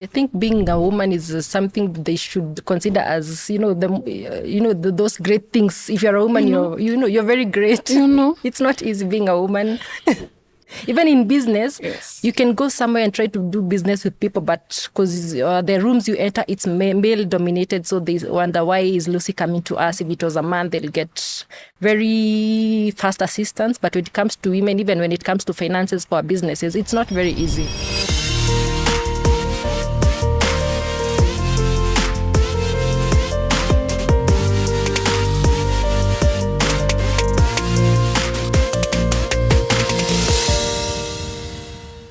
I think being a woman is something they should consider as, those great things. If you're a woman, you're very great. It's not easy being a woman. Even in business, Yes. you can go somewhere and try to do business with people, but because the rooms you enter, it's male dominated. So they wonder, why is Lucy coming to us? If it was a man, they'll get very fast assistance. But when it comes to women, even when it comes to finances for businesses, it's not very easy.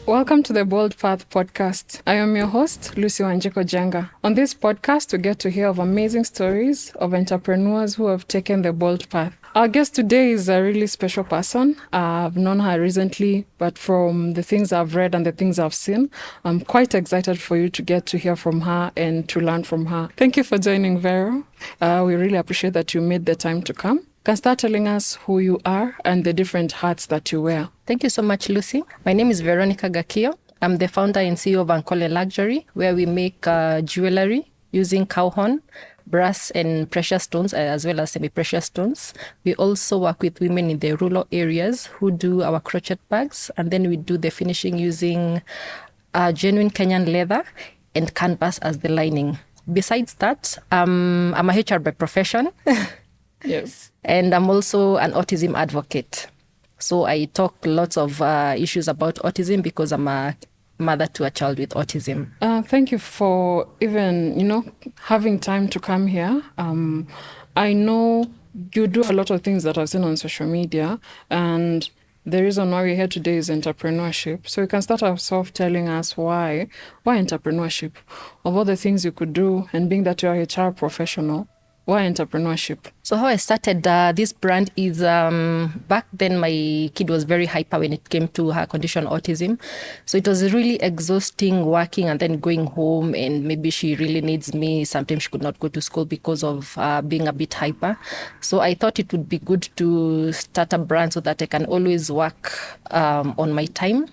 Welcome to the Bold Path podcast. I am your host, Lucy Wanjiko Jenga. On this podcast, we get to hear of amazing stories of entrepreneurs who have taken the bold path. Our guest today is a really special person. I've known her recently, but from the things I've read and the things I've seen, I'm quite excited for you to get to hear from her and to learn from her. Thank you for joining, Vero. We really appreciate that you made the time to come. Can start telling us who you are and the different hats that you wear. Thank you so much, Lucy. My name is Veronica Gakio. I'm the founder and CEO of Ankole Luxury, where we make jewellery using cow horn, brass and precious stones, as well as semi-precious stones. We also work with women in the rural areas who do our crochet bags, and then we do the finishing using genuine Kenyan leather and canvas as the lining. Besides that, I'm a HR by profession. Yes. And I'm also an autism advocate. So I talk lots of issues about autism because I'm a mother to a child with autism. Thank you for even, having time to come here. I know you do a lot of things that I've seen on social media, and the reason why we're here today is entrepreneurship. So you can start us off telling us why entrepreneurship, of all the things you could do, and being that you're a HR professional, why entrepreneurship? So how I started this brand is back then my kid was very hyper when it came to her condition autism. So it was really exhausting working and then going home, and maybe she really needs me. Sometimes she could not go to school because of being a bit hyper. So I thought it would be good to start a brand so that I can always work on my time.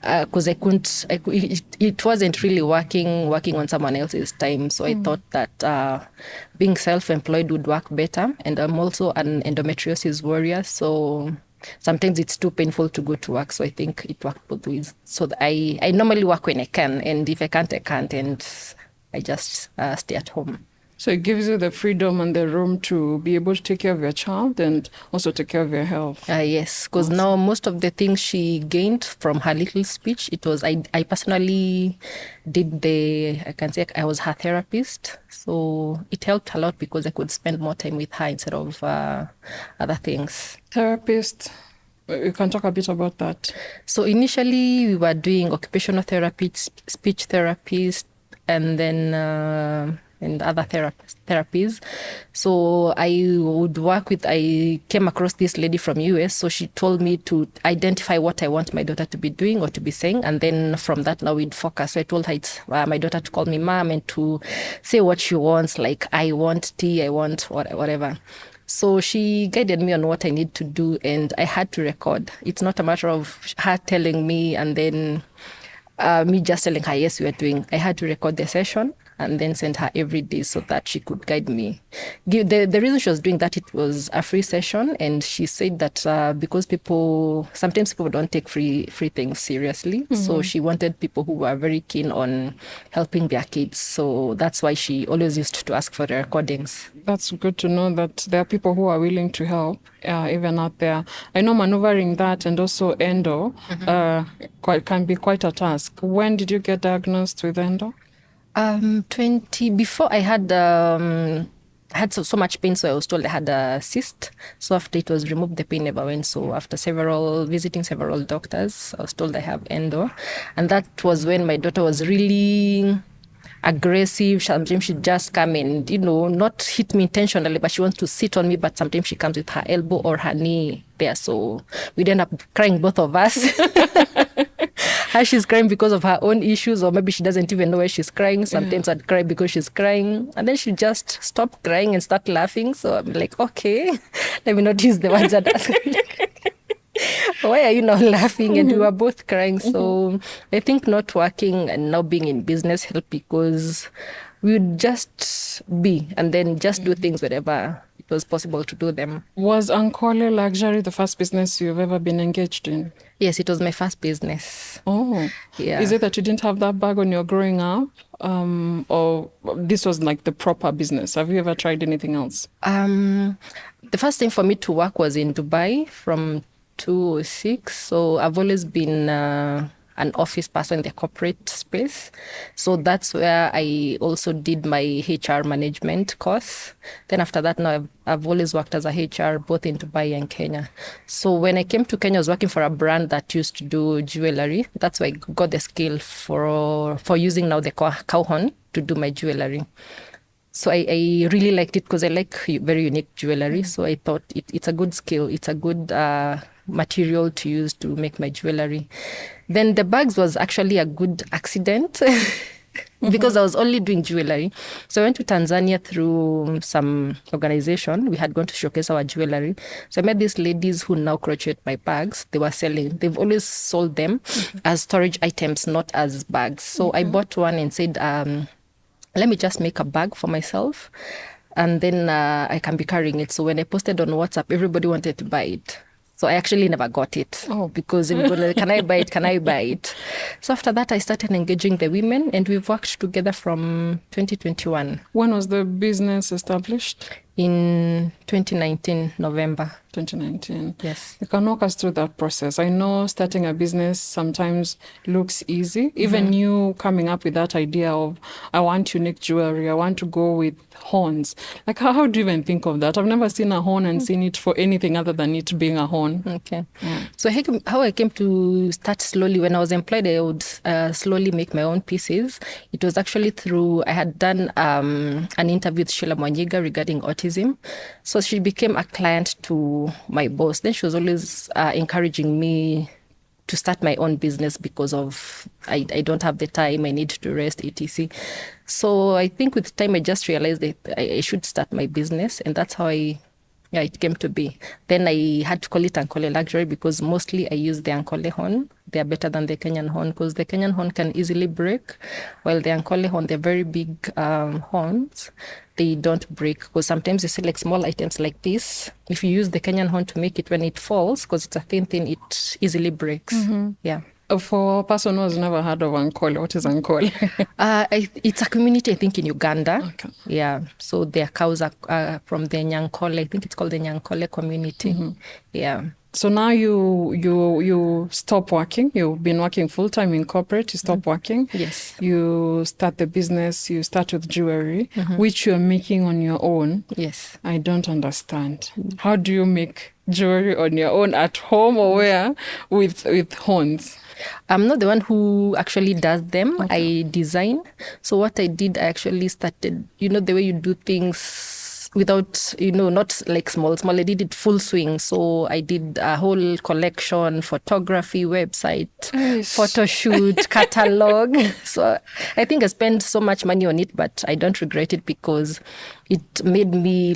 Because it wasn't really working on someone else's time. So I thought that being self-employed would work better. And I'm also an endometriosis warrior. So sometimes it's too painful to go to work. So I think it worked both ways. So I normally work when I can. And if I can't, I can't. And I just stay at home. So it gives you the freedom and the room to be able to take care of your child and also take care of your health. Yes, because now most of the things she gained from her little speech, it was, I personally did I can say I was her therapist. So it helped a lot because I could spend more time with her instead of other things. Therapist, you can talk a bit about that. So initially we were doing occupational therapy, speech therapist, and then and other therapies. So I came across this lady from US. So she told me to identify what I want my daughter to be doing or to be saying. And then from that, now we'd focus. So I told her it's my daughter to call me mom and to say what she wants, like I want tea, I want whatever. So she guided me on what I need to do, and I had to record. It's not a matter of her telling me and then me just telling her, yes, we are doing. I had to record the session and then send her every day so that she could guide me. The reason she was doing that, it was a free session, and she said that because sometimes people don't take free things seriously. Mm-hmm. So she wanted people who were very keen on helping their kids. So that's why she always used to ask for the recordings. That's good to know that there are people who are willing to help, even out there. I know maneuvering that and also endo can be quite a task. When did you get diagnosed with endo? 20 before I had so much pain, so I was told I had a cyst. So after it was removed, the pain never went. So after visiting several doctors, I was told I have endo, and that was when my daughter was really aggressive. Sometimes she'd just come and not hit me intentionally, but she wants to sit on me. But sometimes she comes with her elbow or her knee there, so we'd end up crying, both of us. She's crying because of her own issues, or maybe she doesn't even know why she's crying. Sometimes I'd cry because she's crying, and then she just stop crying and start laughing. So I'm like, okay, let me not use the words that Why are you now laughing? And we were both crying. So I think not working and now being in business helped, because we would just be and then just do things wherever it was possible to do them. Was Ankole Luxury the first business you've ever been engaged in? Yes, it was my first business. Oh, Yeah. Is it that you didn't have that bag when you were growing up? Or this was like the proper business? Have you ever tried anything else? The first thing for me to work was in Dubai from 2006. So I've always been an office person in the corporate space. So that's where I also did my HR management course. Then after that, now I've always worked as a HR both in Dubai and Kenya. So when I came to Kenya, I was working for a brand that used to do jewellery. That's why I got the skill for using now the cow horn to do my jewellery. So I really liked it because I like very unique jewellery. So I thought it's a good skill. It's a good material to use to make my jewellery. Then the bags was actually a good accident because I was only doing jewellery. So I went to Tanzania through some organization. We had gone to showcase our jewellery. So I met these ladies who now crochet my bags. They were selling. They've always sold them as storage items, not as bags. So I bought one and said, let me just make a bag for myself, and then I can be carrying it. So when I posted on WhatsApp, everybody wanted to buy it. So I actually never got it because everybody was like, can I buy it? Can I buy it? So after that, I started engaging the women, and we've worked together from 2021. When was the business established? In 2019, November. 2019. Yes. You can walk us through that process. I know starting a business sometimes looks easy. Even you coming up with that idea of, I want unique jewelry, I want to go with horns. Like, how do you even think of that? I've never seen a horn and seen it for anything other than it being a horn. Okay. So how I came to start slowly, when I was employed, I would slowly make my own pieces. It was actually through, I had done an interview with Sheila Mwanyiga regarding autism. So she became a client to my boss. Then she was always encouraging me to start my own business because of I don't have the time, I need to rest, etc. So I think with time I just realized that I should start my business, and that's how it came to be. Then I had to call it Ankole Luxury because mostly I use the Ankole horn. They are better than the Kenyan horn because the Kenyan horn can easily break, while the Ankole horn, they're very big horns. They don't break because sometimes you see like small items like this. If you use the Kenyan horn to make it, when it falls, because it's a thin, it easily breaks. Yeah. For a person who has never heard of Ankole, what is Ankole? It's a community, I think, in Uganda. Okay. Yeah. So their cows are from the Nyankole. I think it's called the Nyankole community. Yeah. So now you stop working. You've been working full-time in corporate. You stop working. Yes. You start the business. You start with jewelry, which you're making on your own. Yes. I don't understand. How do you make jewelry on your own at home or where with horns? I'm not the one who actually does them. Okay. I design. So what I did, I actually started, the way you do things without, not like small. I did it full swing. So I did a whole collection, photography, website, photo shoot, catalog. So I think I spent so much money on it, but I don't regret it because it made me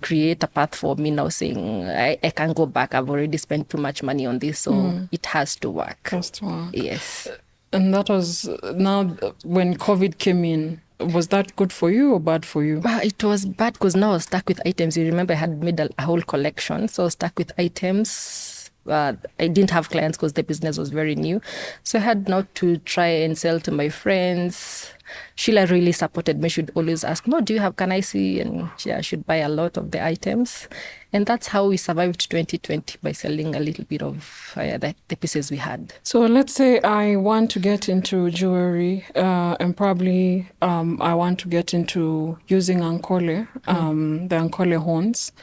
create a path for me now saying I can't go back. I've already spent too much money on this. So it has to work. It has to work. Yes. And that was now when COVID came in. Was that good for you or bad for you? It was bad because now I was stuck with items. You remember I had made a whole collection. So I was stuck with items. I didn't have clients because the business was very new. So I had now to try and sell to my friends. Sheila really supported me. She'd always ask, can I see? And I should buy a lot of the items. And that's how we survived 2020, by selling a little bit of the pieces we had. So let's say I want to get into jewelry and probably I want to get into using Ankole, the Ankole horns.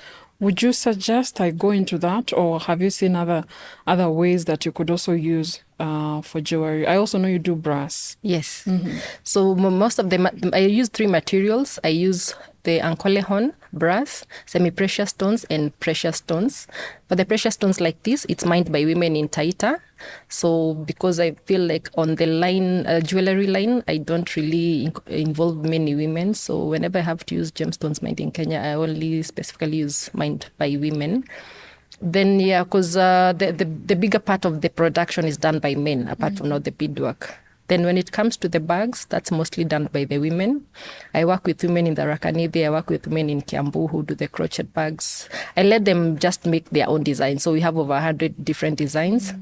Would you suggest I go into that, or have you seen other ways that you could also use for jewelry? I also know you do brass. Yes. So most of them, I use 3 materials. I use the Ankole horn, brass, semi-precious stones, and precious stones. For the precious stones like this, it's mined by women in Taita. So because I feel like on the line, jewelry line, I don't really involve many women. So whenever I have to use gemstones mined in Kenya, I only specifically use mined by women. Then, yeah, because the bigger part of the production is done by men, apart from not the beadwork. Then when it comes to the bags, that's mostly done by the women. I work with women in the Rakanidi. I work with women in Kiambu who do the crochet bags. I let them just make their own designs. So we have over 100 different designs.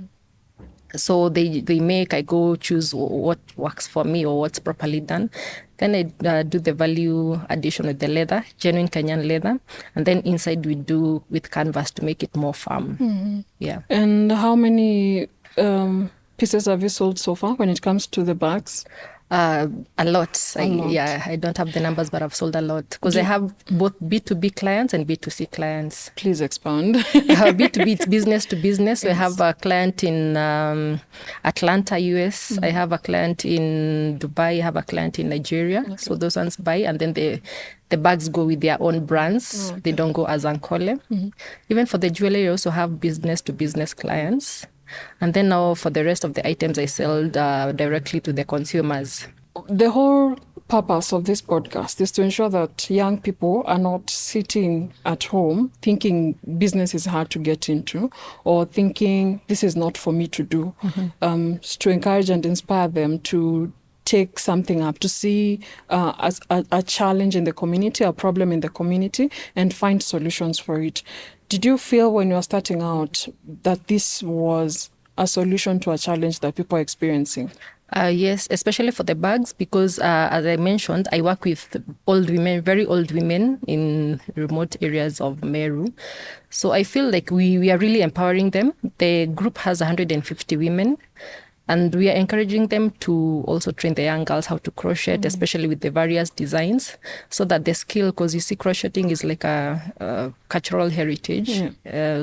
So they make, I go choose what works for me or what's properly done. Then I do the value addition with the leather, genuine Kenyan leather. And then inside we do with canvas to make it more firm. Yeah. And how many pieces have you sold so far when it comes to the bags? A lot. Yeah, I don't have the numbers, but I've sold a lot because I have both B2B clients and B2C clients. Please expound. B2B, it's business to business. Yes. I have a client in Atlanta, US. I have a client in Dubai. I have a client in Nigeria. Okay. So those ones buy, and then the bags go with their own brands. Okay. They don't go as Ankole. Even for the jewellery, I also have business to business clients. And then now for the rest of the items, I sell directly to the consumers. The whole purpose of this podcast is to ensure that young people are not sitting at home thinking business is hard to get into or thinking this is not for me to do. To encourage and inspire them to take something up, to see as a challenge in the community, a problem in the community, and find solutions for it. Did you feel when you were starting out that this was a solution to a challenge that people are experiencing? Yes, especially for the bags, because as I mentioned, I work with old women, very old women in remote areas of Meru. So I feel like we are really empowering them. The group has 150 women. And we are encouraging them to also train the young girls how to crochet, especially with the various designs, so that the skill, because you see, crocheting is like a cultural heritage.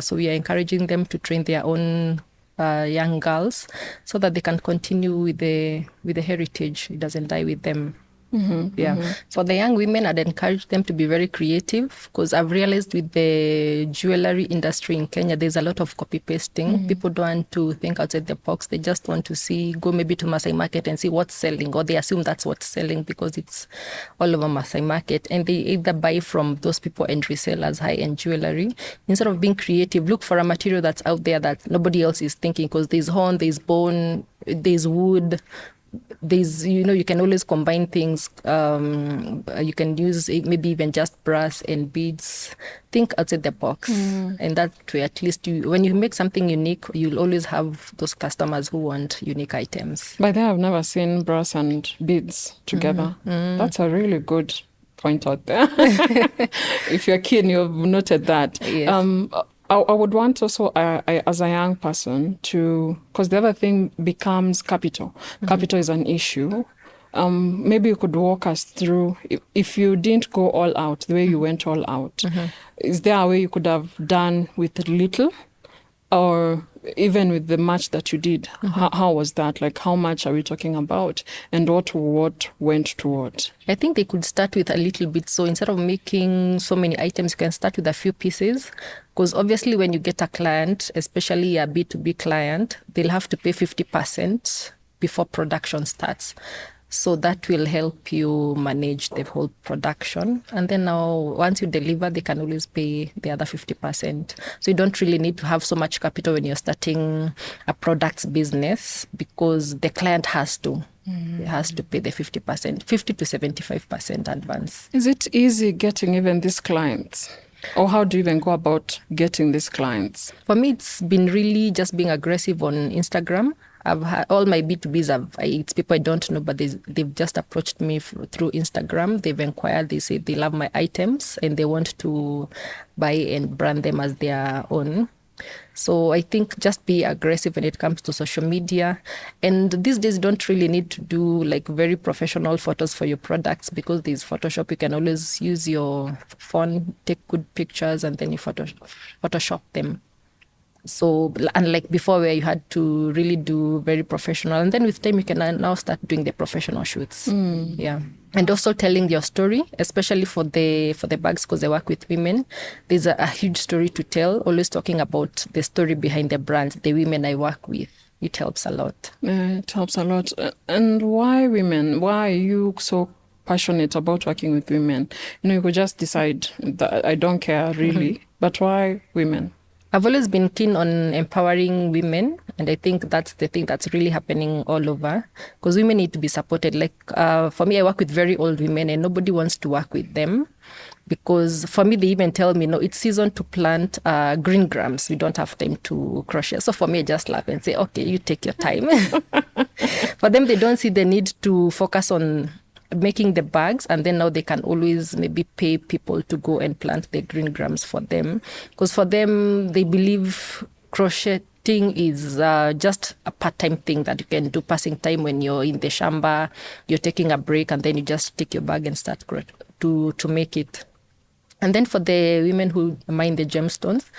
So we are encouraging them to train their own young girls so that they can continue with the heritage. It doesn't die with them. For the young women, I'd encourage them to be very creative, because I've realized with the jewellery industry in Kenya, there's a lot of copy pasting. People don't want to think outside the box. They just want to go maybe to Masai Market and see what's selling, or they assume that's what's selling because it's all over Masai Market. And they either buy from those people and resell as high-end jewellery. Instead of being creative, look for a material that's out there that nobody else is thinking, because there's horn, there's bone, there's wood. There's, you can always combine things. You can use maybe even just brass and beads. Think outside the box. And that way, at least when you make something unique, you'll always have those customers who want unique items. By then, I've never seen brass and beads together. That's a really good point out there. If you're keen, you've noted that. Yes. I would want also, as a young person, because the other thing becomes capital. Capital is an issue. Maybe you could walk us through, if you didn't go all out the way you went all out, is there a way you could have done with little, or even with the much that you did? How was that? Like, how much are we talking about, and what went to what? I think they could start with a little bit. So instead of making so many items, you can start with a few pieces. Because obviously when you get a client, especially a B2B client, they'll have to pay 50% before production starts. So that will help you manage the whole production. And then now, once you deliver, they can always pay the other 50%. So you don't really need to have so much capital when you're starting a products business, because the client has to. He has to pay the 50%, 50 to 75% advance. Is it easy getting even these clients? Or how do you even go about getting these clients? For me, it's been really just being aggressive on Instagram. I've had all my B2Bs, it's people I don't know, but they've just approached me through Instagram. They've inquired, they say they love my items and they want to buy and brand them as their own. So I think just be aggressive when it comes to social media. And these days, you don't really need to do like very professional photos for your products, because there's Photoshop. You can always use your phone, take good pictures, and then you Photoshop them. So unlike before, where you had to really do very professional, and then with time you can now start doing the professional shoots. Yeah. And also telling your story, especially for the bags, because I work with women. There's a huge story to tell. Always talking about the story behind the brands, the women I work with. It helps a lot. It helps a lot. And why women? Why are you so passionate about working with women? You could just decide that I don't care really, but why women? I've always been keen on empowering women, and I think that's the thing that's really happening all over, because women need to be supported. Like for me, I work with very old women, and nobody wants to work with them, because for me, they even tell me, no, it's season to plant green grams. We don't have time to crochet. So for me, I just laugh and say, okay, you take your time. For them, they don't see the need to focus on making the bags, and then now they can always maybe pay people to go and plant the green grams for them, because for them they believe crocheting is just a part-time thing that you can do, passing time when you're in the shamba, you're taking a break, and then you just take your bag and start to make it. And then for the women who mine the gemstones,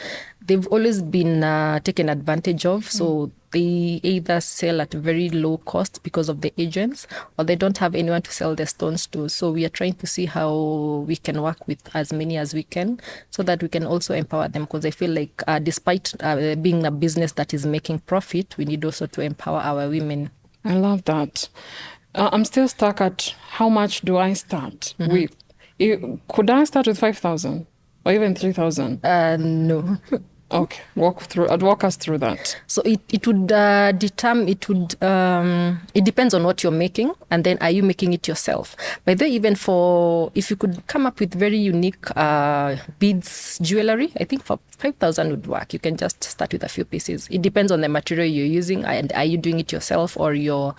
they've always been taken advantage of. So they either sell at a very low cost because of the agents, or they don't have anyone to sell their stones to. So we are trying to see how we can work with as many as we can, so that we can also empower them. Because I feel like despite being a business that is making profit, we need also to empower our women. I love that. I'm still stuck at how much do I start with? Could I start with 5,000 or even 3,000? No. Okay, walk us through that. So it would determine. It depends on what you're making, and then are you making it yourself? By the way, even if you could come up with very unique beads jewellery, I think for 5,000 would work. You can just start with a few pieces. It depends on the material you're using, and are you doing it yourself, or you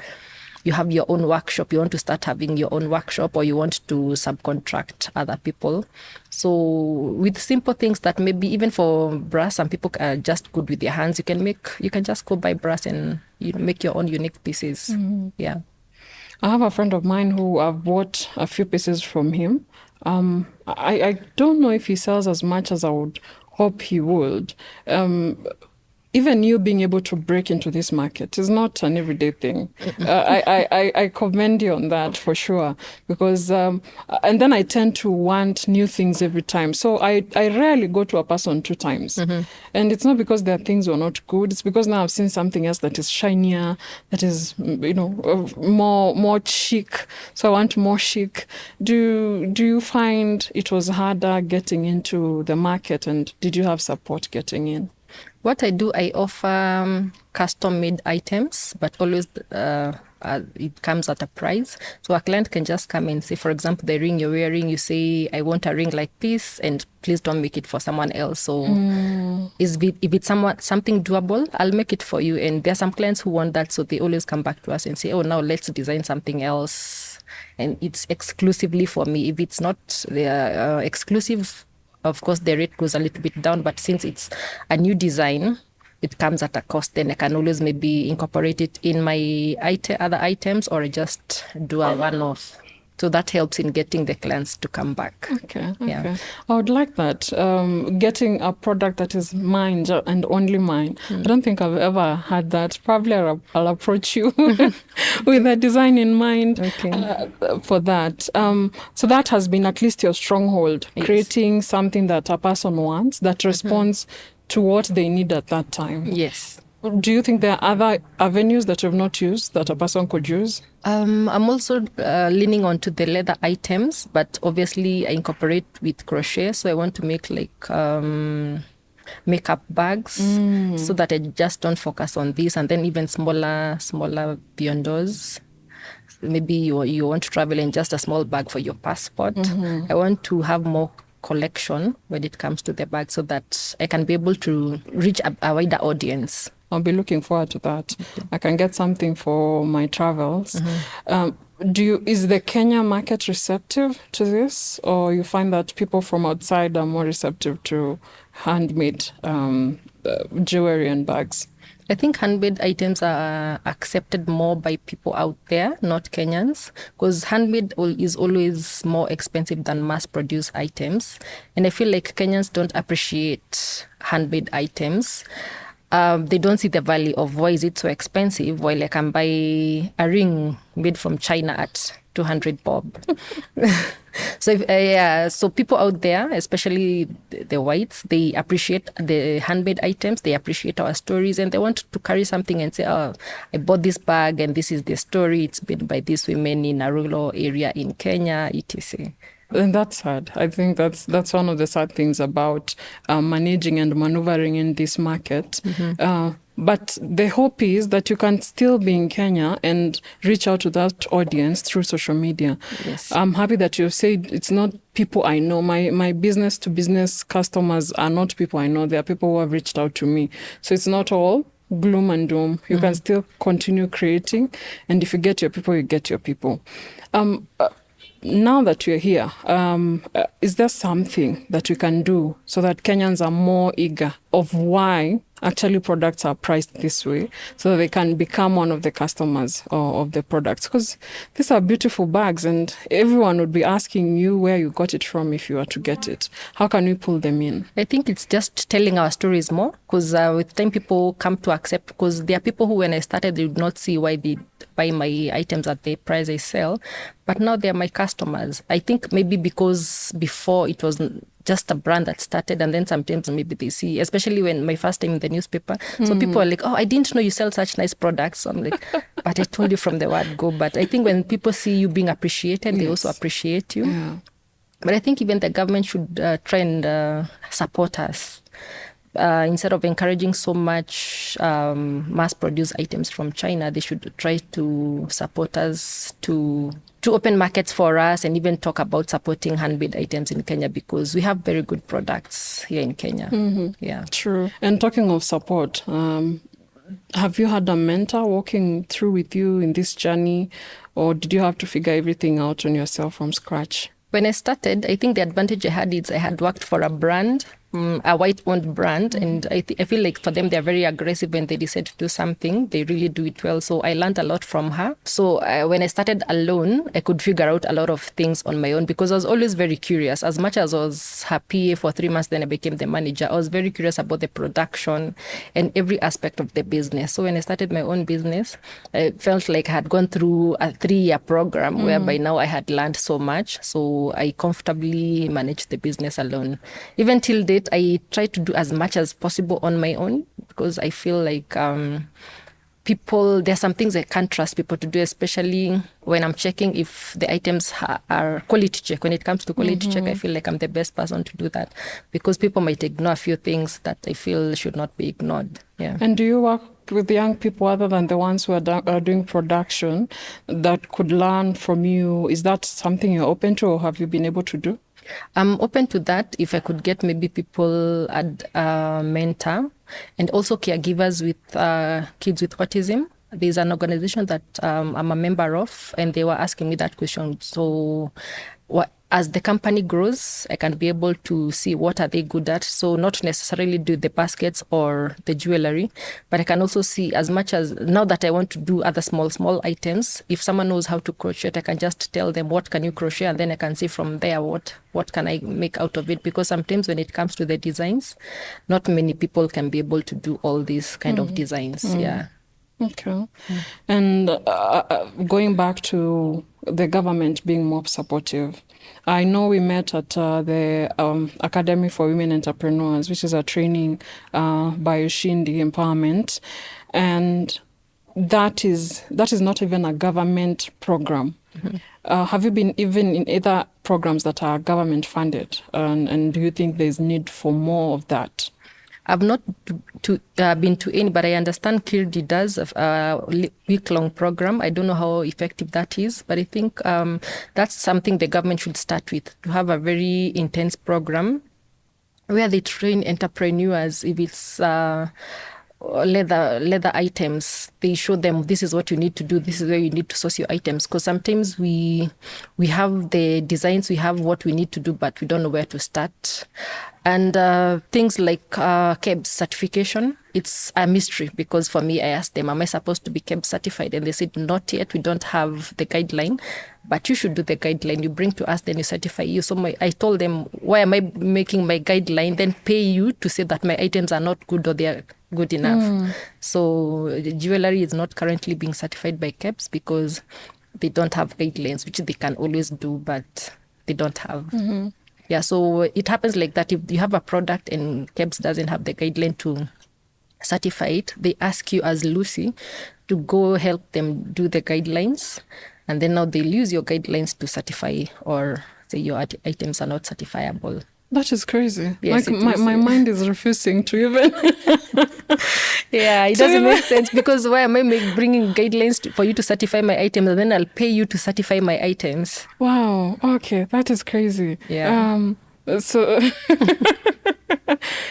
have your own workshop, you want to start having your own workshop, or you want to subcontract other people. So with simple things that maybe even for brass, some people are just good with their hands, you can just go buy brass and make your own unique pieces. Yeah. I have a friend of mine who I've bought a few pieces from him. I don't know if he sells as much as I would hope he would. Even you being able to break into this market is not an everyday thing. I commend you on that for sure, because and then I tend to want new things every time. So I rarely go to a person 2 times. And it's not because their things were not good. It's because now I've seen something else that is shinier, that is, more chic. So I want more chic. Do you find it was harder getting into the market, and did you have support getting in? What I do, I offer custom-made items, but always it comes at a price. So a client can just come and say, for example, the ring you're wearing, you say, I want a ring like this, and please don't make it for someone else. So if it's something doable, I'll make it for you. And there are some clients who want that, so they always come back to us and say, oh, now let's design something else. And it's exclusively for me. If it's not exclusive, of course, the rate goes a little bit down, but since it's a new design, it comes at a cost. Then I can always maybe incorporate it in my other items, or just do a one-off. So that helps in getting the clients to come back. Okay. Yeah. I would like that. Getting a product that is mine and only mine. I don't think I've ever had that. Probably I'll approach you with a design in mind for that. So that has been at least your stronghold, creating something that a person wants that responds to what they need at that time. Yes. Do you think there are other avenues that you've not used that a person could use? I'm also leaning onto the leather items, but obviously I incorporate with crochet. So I want to make like makeup bags, so that I just don't focus on this. And then even smaller beyondos. Maybe you want to travel in just a small bag for your passport. I want to have more collection when it comes to the bag, so that I can be able to reach a wider audience. I'll be looking forward to that. I can get something for my travels. Is the Kenya market receptive to this, or you find that people from outside are more receptive to handmade jewelry and bags? I think handmade items are accepted more by people out there, not Kenyans, because handmade is always more expensive than mass-produced items. And I feel like Kenyans don't appreciate handmade items. They don't see the value of why is it so expensive, while I can buy a ring made from China at 200 bob. So people out there, especially the whites, they appreciate the handmade items, they appreciate our stories, and they want to carry something and say, oh, I bought this bag and this is the story. It's made by these women in a rural area in Kenya, etc. And that's sad. I think that's one of the sad things about managing and maneuvering in this market. But the hope is that you can still be in Kenya and reach out to that audience through social media. Yes. I'm happy that you said it's not people I know. My business to business customers are not people I know. They are people who have reached out to me. So it's not all gloom and doom. You can still continue creating. And if you get your people, you get your people. Now that you're here, is there something that you can do so that Kenyans are more eager of why actually products are priced this way so that they can become one of the customers of the products? Because these are beautiful bags and everyone would be asking you where you got it from if you were to get it. How can we pull them in? I think it's just telling our stories more, because with time people come to accept, because there are people who when I started they would not see why they buy my items at the price I sell, but now they're my customers. I think maybe because before it was just a brand that started, and then sometimes maybe they see, especially when my first time in the newspaper, so people are like, oh, I didn't know you sell such nice products. So I'm like, but I told you from the word go. But I think when people see you being appreciated, they also appreciate you. Yeah. But I think even the government should try and support us. Instead of encouraging so much mass-produced items from China, they should try to support us to open markets for us, and even talk about supporting handmade items in Kenya, because we have very good products here in Kenya. Yeah, True. And talking of support, have you had a mentor walking through with you in this journey, or did you have to figure everything out on yourself from scratch? When I started, I think the advantage I had is I had worked for a brand, a white-owned brand, and I feel like for them, they're very aggressive when they decide to do something. They really do it well. So I learned a lot from her. So when I started alone, I could figure out a lot of things on my own, because I was always very curious. As much as I was her PA for 3 months, then I became the manager. I was very curious about the production and every aspect of the business. So when I started my own business, I felt like I had gone through a 3-year program whereby now I had learned so much. So I comfortably managed the business alone. Even till date, I try to do as much as possible on my own, because I feel like there's some things I can't trust people to do, especially when I'm checking if the items are quality check. When it comes to quality check, I feel like I'm the best person to do that, because people might ignore a few things that I feel should not be ignored. Yeah. And do you work with young people other than the ones who are doing production that could learn from you? Is that something you're open to, or have you been able to do? I'm open to that if I could get maybe people at mentor, and also caregivers with kids with autism. There's an organization that I'm a member of, and they were asking me that question. So as the company grows, I can be able to see what are they good at. So not necessarily do the baskets or the jewellery, but I can also see, as much as now that I want to do other small items, if someone knows how to crochet, I can just tell them what can you crochet, and then I can see from there what can I make out of it. Because sometimes when it comes to the designs, not many people can be able to do all these kind of designs. Yeah. Okay. And going back to the government being more supportive, I know we met at the Academy for Women Entrepreneurs, which is a training by Ushindi Empowerment, and that is not even a government program. Have you been even in other programs that are government funded, and do you think there's need for more of that? I've not been to any, but I understand Kirdi does a week-long program. I don't know how effective that is, but I think that's something the government should start with, to have a very intense program where they train entrepreneurs. If it's leather items, they show them this is what you need to do, this is where you need to source your items, because sometimes we have the designs, we have what we need to do, but we don't know where to start. And things like KEBS certification, it's a mystery, because for me, I asked them, am I supposed to be KEBS certified? And they said, not yet, we don't have the guideline, but you should do the guideline. You bring to us, then you certify you. So I told them, why am I making my guideline, then pay you to say that my items are not good or they are good enough? So jewellery is not currently being certified by KEBS because they don't have guidelines, which they can always do, but they don't have. Yeah, so it happens like that. If you have a product and KEBS doesn't have the guideline to certify it, they ask you as Lucy to go help them do the guidelines. And then now they'll use your guidelines to certify or say your items are not certifiable. That is crazy. Yes, like my mind is refusing to even. Yeah, it doesn't make sense, because why am I bringing guidelines for you to certify my items, and then I'll pay you to certify my items? Wow. Okay, that is crazy. Yeah. So,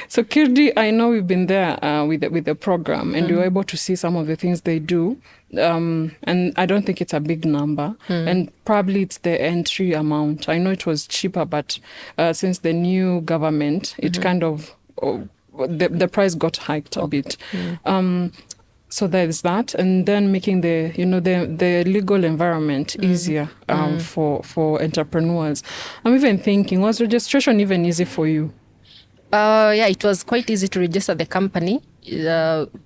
so Kirdi, I know we've been there with the program, and we were able to see some of the things they do. And I don't think it's a big number, and probably it's the entry amount. I know it was cheaper, but since the new government, it kind of the price got hiked a bit. So there's that, and then making the legal environment easier for entrepreneurs. I'm even thinking, was registration even easy for you? Yeah, it was quite easy to register the company.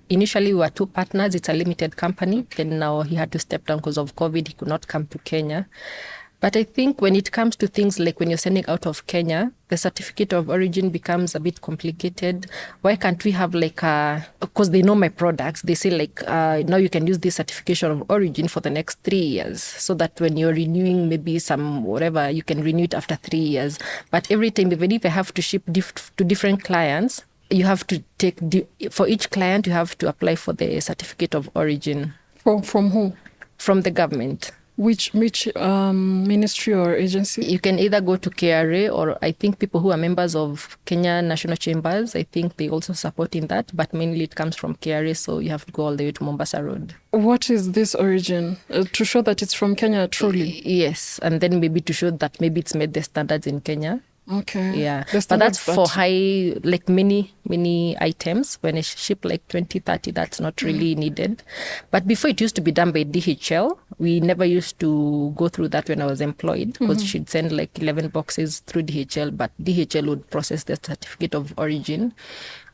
Initially, we were 2 partners. It's a limited company. Then now he had to step down because of COVID. He could not come to Kenya. But I think when it comes to things like when you're sending out of Kenya, the certificate of origin becomes a bit complicated. Why can't we have because they know my products, they say now you can use this certification of origin for the next 3 years, so that when you're renewing maybe some whatever, you can renew it after 3 years. But every time, even if I have to ship to different clients, you have to for each client, you have to apply for the certificate of origin. From who? From the government. Which ministry or agency? You can either go to KRA, or I think people who are members of Kenya National Chambers, I think they also support in that, but mainly it comes from KRA, so you have to go all the way to Mombasa Road. What is this origin? To show that it's from Kenya, truly? Yes, and then maybe to show that maybe it's made the standards in Kenya. Okay. Yeah. But that's for high, many items. When I ship 20, 30, that's not really needed. But before, it used to be done by DHL. We never used to go through that when I was employed, because she'd send 11 boxes through DHL, but DHL would process the certificate of origin.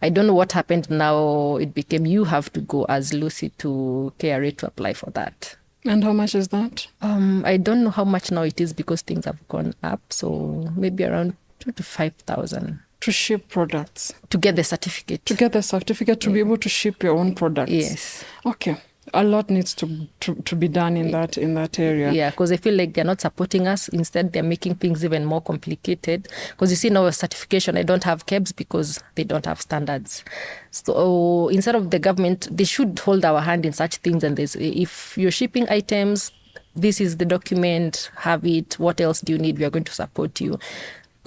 I don't know what happened now. It became you have to go as Lucy to KRA to apply for that. And how much is that? I don't know how much now it is, because things have gone up. So maybe around 2,000 to 5,000. To ship products? To get the certificate. To be able to ship your own products? Yes. Okay. A lot needs to be done in that area. Yeah, because I feel like they're not supporting us. Instead, they're making things even more complicated. Because you see now, a certification, I don't have KEBS because they don't have standards. So instead of the government, they should hold our hand in such things. And if you're shipping items, this is the document, have it. What else do you need? We are going to support you.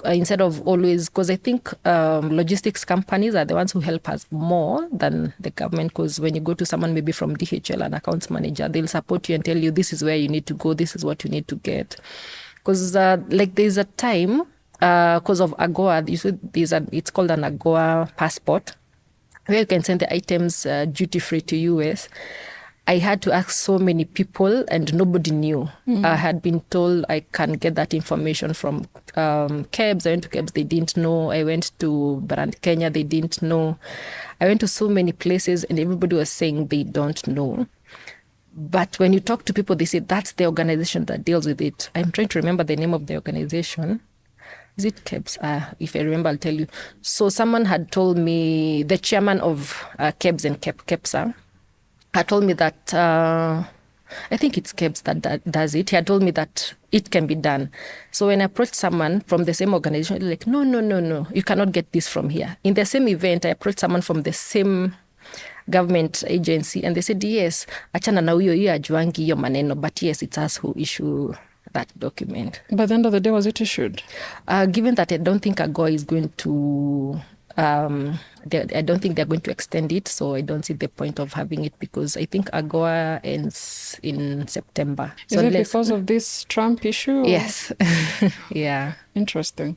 Instead of always, because I think logistics companies are the ones who help us more than the government, because when you go to someone maybe from DHL, an accounts manager, they'll support you and tell you this is where you need to go, this is what you need to get. Because there's a time, because of AGOA, it's called an AGOA passport, where you can send the items duty-free to US. I had to ask so many people and nobody knew. I had been told I can get that information from KEBS. I went to KEBS, they didn't know. I went to Brand Kenya, they didn't know. I went to so many places and everybody was saying they don't know. But when you talk to people, they say that's the organization that deals with it. I'm trying to remember the name of the organization. Is it KEBS? If I remember, I'll tell you. So someone had told me, the chairman of KEBS and KEPSA, had told me that, I think it's KEBS that does it. He had told me that it can be done. So when I approached someone from the same organization, they're like, no, you cannot get this from here. In the same event, I approached someone from the same government agency, and they said, yes, achana na huyo ajuangi hiyo maneno, but yes, it's us who issue that document. By the end of the day, was it issued? Given that I don't think AGOA is going to... I don't think they're going to extend it, so I don't see the point of having it, because I think AGOA ends in September. Is it because of this Trump issue? Yes. Yeah. Interesting.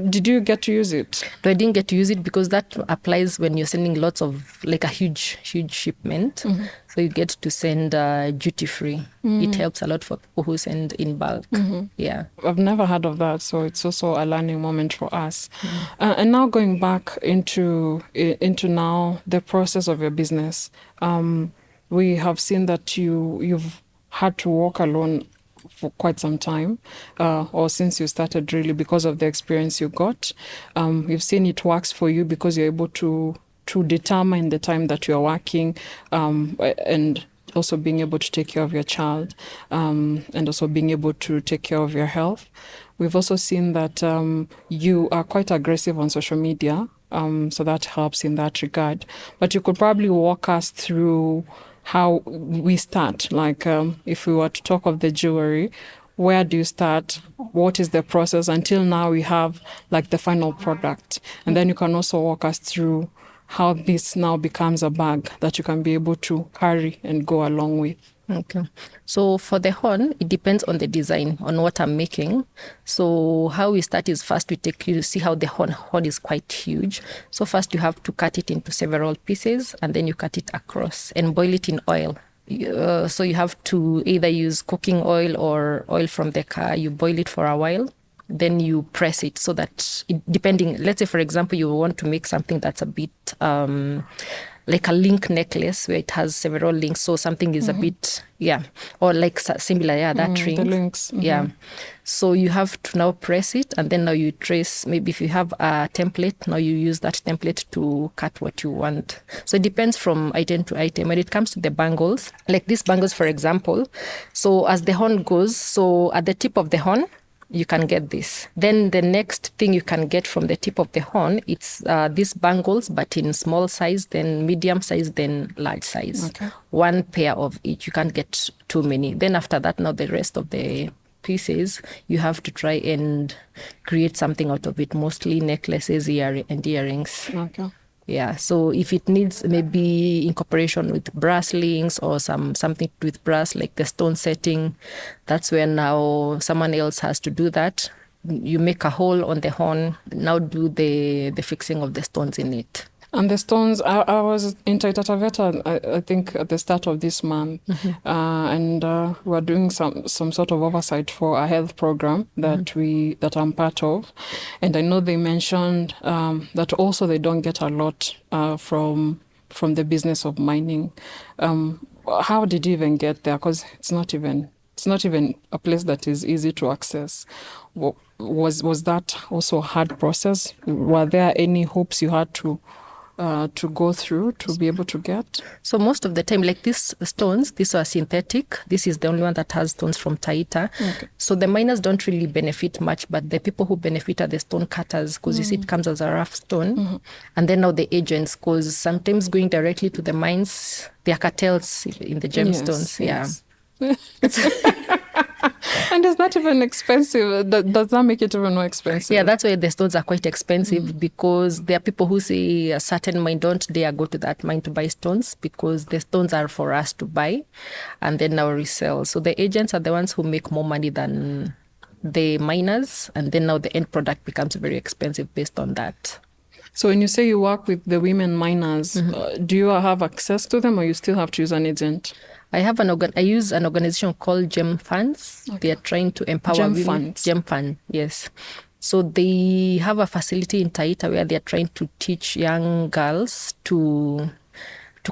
Did you get to use it? No, I didn't get to use it because that applies when you're sending lots of, a huge shipment. So you get to send duty-free. It helps a lot for people who send in bulk. Yeah. I've never heard of that, so it's also a learning moment for us. And now going back into now the process of your business, we have seen that you've had to walk alone for quite some time, or since you started, really, because of the experience you got. You've seen it works for you because you're able to determine the time that you're working, and also being able to take care of your child, and also being able to take care of your health. We've also seen that you are quite aggressive on social media, so that helps in that regard. But you could probably walk us through how we start. Like if we were to talk of the jewelry, where do you start? What is the process until now we have like the final product? And then you can also walk us through how this now becomes a bag that you can be able to carry and go along with. Okay. So for the horn, it depends on the design, on what I'm making. So how we start is first we take you see how the horn is quite huge. So first you have to cut it into several pieces and then you cut it across and boil it in oil. So you have to either use cooking oil or oil from the car. You boil it for a while. Then you press it so that, depending, let's say, for example, you want to make something that's a bit like a link necklace where it has several links. So something is a bit, or like similar, that ring. The links. Yeah. So you have to now press it and then now you trace, maybe if you have a template, now you use that template to cut what you want. So it depends from item to item. When it comes to the bangles, like these bangles, for example, so as the horn goes, so at the tip of the horn, you can get this. Then the next thing you can get from the tip of the horn, it's these bangles, but in small size, then medium size, then large size. Okay. One pair of each. You can't get too many. Then after that, now the rest of the pieces, you have to try and create something out of it, mostly necklaces, and earrings. Okay. Yeah, so if it needs maybe incorporation with brass links or something with brass, like the stone setting, that's where now someone else has to do that. You make a hole on the horn, now do the fixing of the stones in it. And the stones, I was in Taita Taveta, I think at the start of this month, and we're doing some sort of oversight for a health program that I'm part of, and I know they mentioned that also they don't get a lot from the business of mining. How did you even get there? Because it's not even a place that is easy to access. Was that also a hard process? Were there any hoops you had to go through to be able to get? So most of the time, like these stones, these are synthetic. This is the only one that has stones from Taita. Okay. So the miners don't really benefit much, but the people who benefit are the stone cutters, because you see it comes as a rough stone. And then now the agents, because sometimes going directly to the mines, there are cartels in the gemstones. Yes. And it's not even expensive. Does that make it even more expensive? Yeah, that's why the stones are quite expensive, because there are people who say a certain mine, don't dare go to that mine to buy stones, because the stones are for us to buy and then now resell. So the agents are the ones who make more money than the miners, and then now the end product becomes very expensive based on that. So when you say you work with the women miners, do you have access to them, or you still have to use an agent? I use an organization called Gem Funds. Okay. They are trying to empower women. Gem Fund, yes. So they have a facility in Taita where they are trying to teach young girls to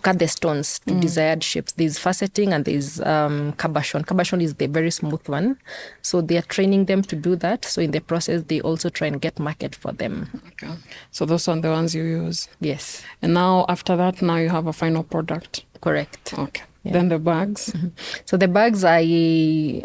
cut the stones to desired shapes. There's faceting and there's cabochon. Cabochon is the very smooth one. So they are training them to do that. So in the process, they also try and get market for them. Okay. So those are the ones you use? Yes. And now after that, now you have a final product? Correct. Okay. Yeah. Then the bags? So the bags, I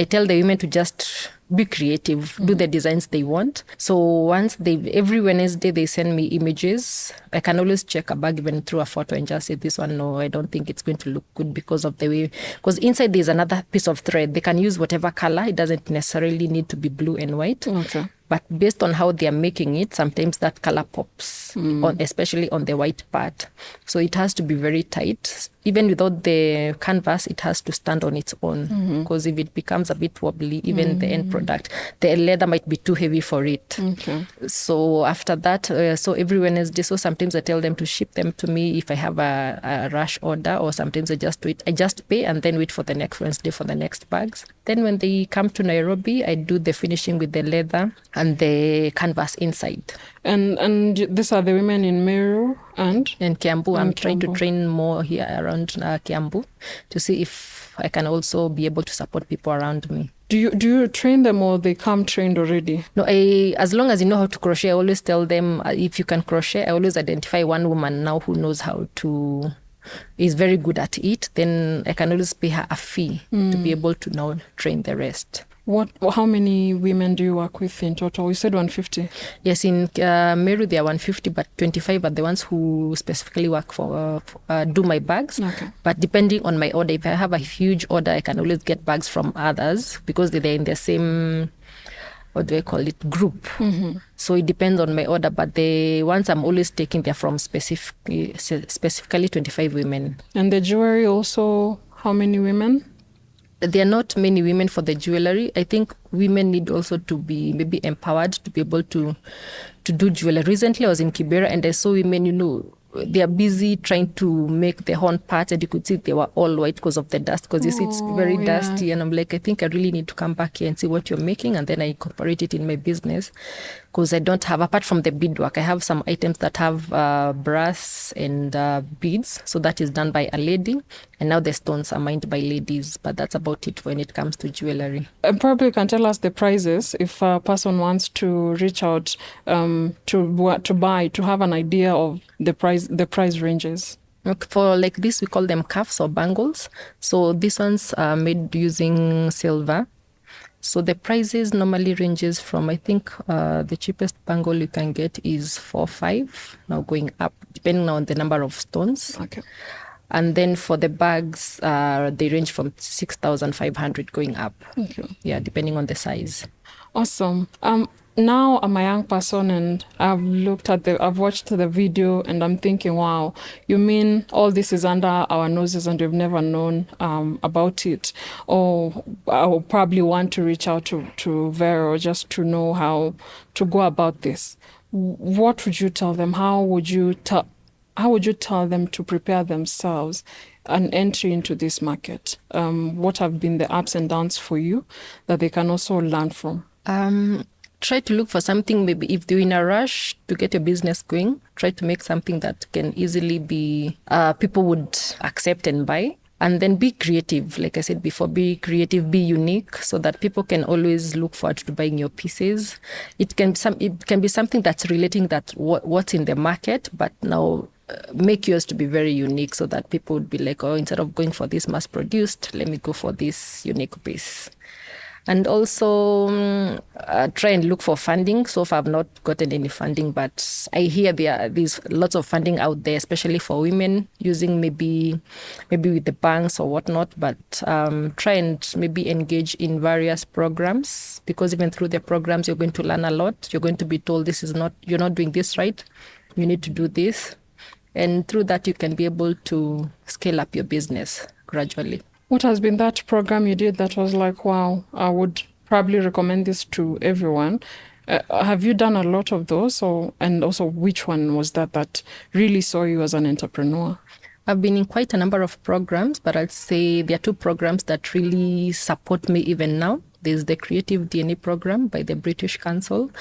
tell the women to just be creative, do the designs they want. So every Wednesday they send me images. I can always check a bag even through a photo and just say, this one, no, I don't think it's going to look good because of the way, because inside there's another piece of thread. They can use whatever color. It doesn't necessarily need to be blue and white. Okay. But based on how they are making it, sometimes that color pops, especially on the white part. So it has to be very tight. Even without the canvas, it has to stand on its own. Because if it becomes a bit wobbly, even the end product, the leather might be too heavy for it. Okay. So after that, so every Wednesday, so sometimes I tell them to ship them to me if I have a rush order, or sometimes I just do it. I just pay and then wait for the next Wednesday for the next bags. Then when they come to Nairobi, I do the finishing with the leather and the canvas inside. And these are the women in Meru and Kiambu. I'm trying to train more here around Kiambu to see if I can also be able to support people around me. Do you train them, or they come trained already? No, as long as you know how to crochet, I always tell them if you can crochet. I always identify one woman now who knows how to is very good at it, then I can always pay her a fee to be able to now train the rest. How many women do you work with in total? You said 150. Yes, in Meru there are 150, but 25 are the ones who specifically work for do my bags. Okay. But depending on my order, if I have a huge order, I can always get bags from others because they're in the same, what do I call it, group. So it depends on my order, but the ones I'm always taking, they're from specifically 25 women. And the jewelry also, how many women? There are not many women for the jewellery. I think women need also to be maybe empowered to be able to do jewellery. Recently, I was in Kibera and I saw women, they are busy trying to make the horn parts, and you could see they were all white because of the dust, because you see it's very dusty. And I'm like, I think I really need to come back here and see what you're making, and then I incorporate it in my business, because I don't have, apart from the beadwork, I have some items that have brass and beads. So that is done by a lady, and now the stones are mined by ladies. But that's about it when it comes to jewellery. Probably can tell us the prices if a person wants to reach out to buy, to have an idea of the price ranges. For like this, we call them cuffs or bangles. So these ones are made using silver. So the prices normally ranges from, I think the cheapest bangle you can get is 4-5, now going up, depending on the number of stones. Okay. And then for the bags, they range from 6,500 going up. Okay. Yeah, depending on the size. Awesome. Now I'm a young person and I've watched the video and I'm thinking, wow, you mean all this is under our noses and we've never known about it? Or I'll probably want to reach out to Vero just to know how to go about this. What would you tell them? How would you tell them to prepare themselves an entry into this market? What have been the ups and downs for you that they can also learn from? Try to look for something, maybe if they're in a rush to get your business going, try to make something that can easily be, people would accept and buy. And then be creative. Like I said before, be creative, be unique, so that people can always look forward to buying your pieces. It can be something that's relating that what's in the market, but now make yours to be very unique, so that people would be like, oh, instead of going for this mass produced, let me go for this unique piece. And also try and look for funding. So far, I've not gotten any funding, but I hear there's lots of funding out there, especially for women, using maybe with the banks or whatnot. But try and maybe engage in various programs, because even through the programs, you're going to learn a lot. You're going to be told you're not doing this right. You need to do this. And through that, you can be able to scale up your business gradually. What has been that program you did that was like, wow, I would probably recommend this to everyone? Have you done a lot of those? And also, which one was that really saw you as an entrepreneur? I've been in quite a number of programs, but I'd say there are two programs that really support me even now. There's the Creative DNA program by the British Council,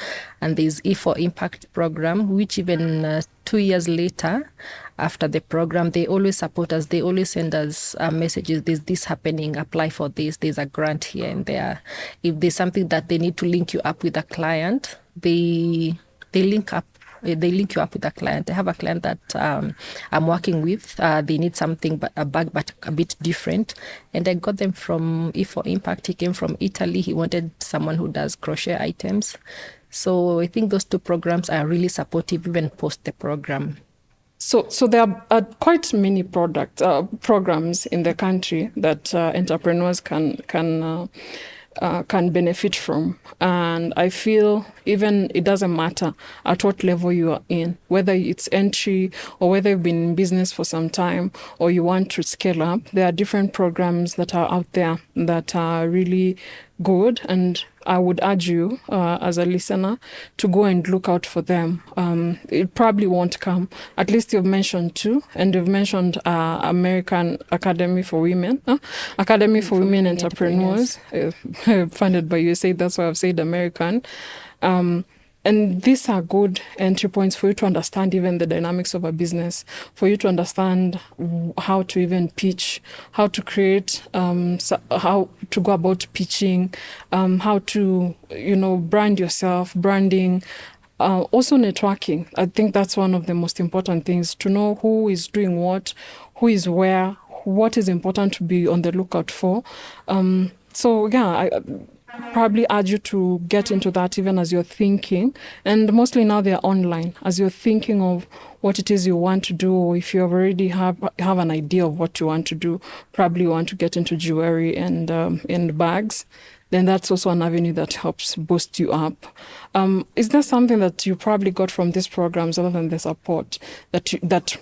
and there's E4Impact program, which even 2 years later, after the program, they always support us. They always send us messages. There's this happening. Apply for this. There's a grant here and there. If there's something that they need to link you up with a client, they link up. They link you up with a client. I have a client that I'm working with. They need something, but a bag, but a bit different. And I got them from E4Impact. He came from Italy. He wanted someone who does crochet items. So I think those two programs are really supportive, even post the program. So there are quite many programs in the country that entrepreneurs can benefit from. And I feel even it doesn't matter at what level you are in, whether it's entry or whether you've been in business for some time or you want to scale up, there are different programs that are out there that are really good. And I would urge you as a listener to go and look out for them. It probably won't come. At least you've mentioned two, and you've mentioned American Academy for Women, Academy for Women Entrepreneurs, funded by USAID. That's why I've said American. And these are good entry points for you to understand even the dynamics of a business, for you to understand how to even pitch, how to create, how to go about pitching, how to, brand yourself, branding, also networking. I think that's one of the most important things, to know who is doing what, who is where, what is important to be on the lookout for. So yeah, I probably urge you to get into that even as you're thinking. And mostly now they're online. As you're thinking of what it is you want to do, or if you already have an idea of what you want to do, probably you want to get into jewelry and bags, then that's also an avenue that helps boost you up. Is there something that you probably got from these programs other than the support that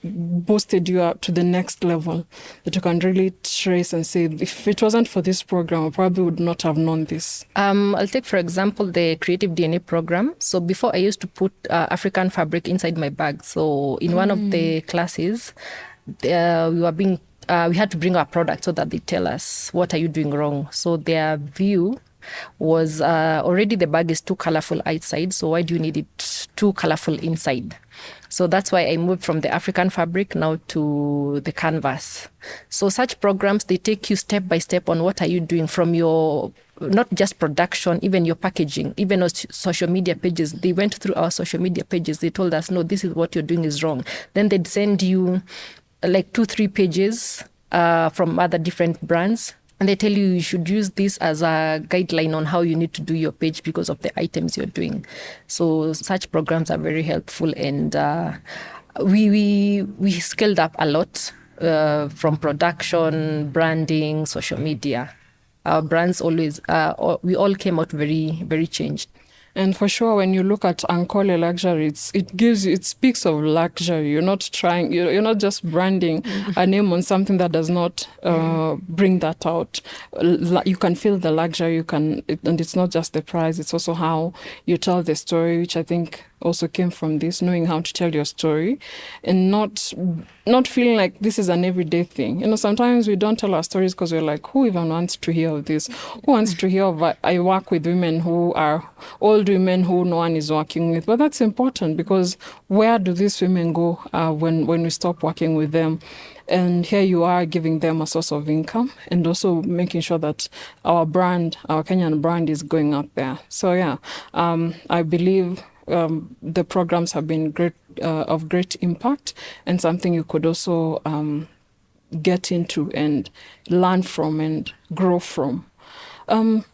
boosted you up to the next level, that you can really trace and say, if it wasn't for this program, I probably would not have known this? I'll take, for example, the Creative DNA program. So before, I used to put African fabric inside my bag. So in one of the classes, we had to bring our product so that they tell us, what are you doing wrong? So their view was already the bag is too colorful outside, so why do you need it too colorful inside? So that's why I moved from the African fabric now to the canvas. So such programs, they take you step by step on what are you doing from your, not just production, even your packaging, even our social media pages. They went through our social media pages. They told us, no, this is what you're doing is wrong. Then they'd send you like 2-3 pages from other different brands. And they tell you should use this as a guideline on how you need to do your page because of the items you're doing. So such programs are very helpful. And we scaled up a lot from production, branding, social media. Our brands always, we all came out very, very changed. And for sure, when you look at Ankole Luxury, it speaks of luxury. You're not trying, you're not just branding a name on something that does not bring that out. You can feel the luxury, and it's not just the price, it's also how you tell the story, which I think also came from this, knowing how to tell your story and not feeling like this is an everyday thing. Sometimes we don't tell our stories because we're like, who even wants to hear of this? Who wants to hear of I work with women who are old women who no one is working with? But that's important, because where do these women go when we stop working with them? And here you are giving them a source of income and also making sure that our brand, our Kenyan brand, is going out there. So yeah, I believe the programs have been of great impact, and something you could also get into and learn from and grow from.